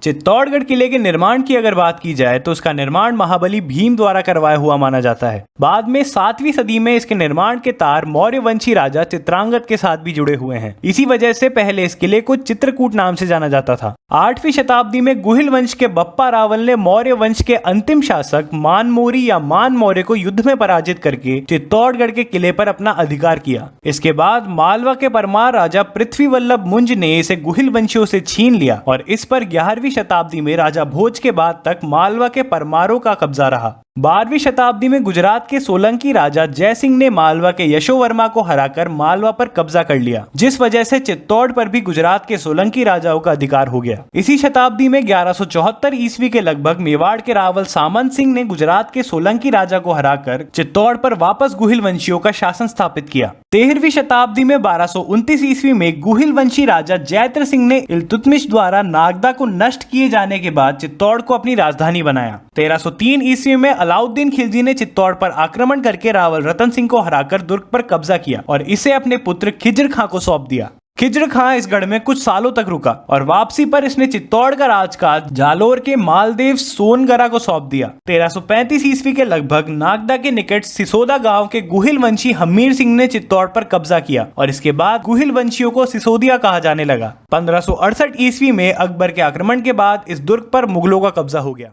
चित्तौड़गढ़ किले के निर्माण की अगर बात की जाए तो उसका निर्माण महाबली भीम द्वारा करवाया हुआ माना जाता है। बाद में 7वीं सदी में इसके निर्माण के तार मौर्य वंशी राजा चित्रांगद के साथ भी जुड़े हुए हैं। इसी वजह से पहले इस किले को चित्रकूट नाम से जाना जाता था। 8वीं शताब्दी में गुहिल वंश के बप्पा रावल ने मौर्य वंश के अंतिम शासक मानमोरी या मान मौर्य को युद्ध में पराजित करके चित्तौड़गढ़ के किले पर अपना अधिकार किया। इसके बाद मालवा के परमार राजा पृथ्वी वल्लभ मुंज ने इसे गुहिल वंशियों से छीन लिया और इस पर 11वीं शताब्दी में राजा भोज के बाद तक मालवा के परमारों का कब्जा रहा। 12वीं शताब्दी में गुजरात के सोलंकी राजा जय सिंह ने मालवा के यशोवर्मा को हराकर मालवा पर कब्जा कर लिया, जिस वजह से चित्तौड़ पर भी गुजरात के सोलंकी राजाओं का अधिकार हो गया। इसी शताब्दी में 1174 ईस्वी के लगभग मेवाड़ के रावल सामंत सिंह ने गुजरात के सोलंकी राजा को हराकर चित्तौड़ पर वापस गुहिल वंशियों का शासन स्थापित किया। 13वीं शताब्दी में 1229 ईस्वी में गुहिल वंशी राजा जैत्र सिंह ने इल्तुतमिश द्वारा नागदा को नष्ट किए जाने के बाद चित्तौड़ को अपनी राजधानी बनाया। 1303 ईस्वी में अलाउद्दीन खिलजी ने चित्तौड़ पर आक्रमण करके रावल रतन सिंह को हराकर दुर्ग पर कब्जा किया और इसे अपने पुत्र खिज्र खां को सौंप दिया। खिज्र खां इस गढ़ में कुछ सालों तक रुका और वापसी पर इसने चित्तौड़ का राजकाज जालोर के मालदेव सोनगरा को सौंप दिया। 1335 ईस्वी के लगभग नागदा के निकट सिसोदा गांव के गुहिल वंशी हमीर सिंह ने चित्तौड़ पर कब्जा किया और इसके बाद गुहिल वंशियों को सिसोदिया कहा जाने लगा। 1568 ईस्वी में अकबर के आक्रमण के बाद इस दुर्ग पर मुगलों का कब्जा हो गया।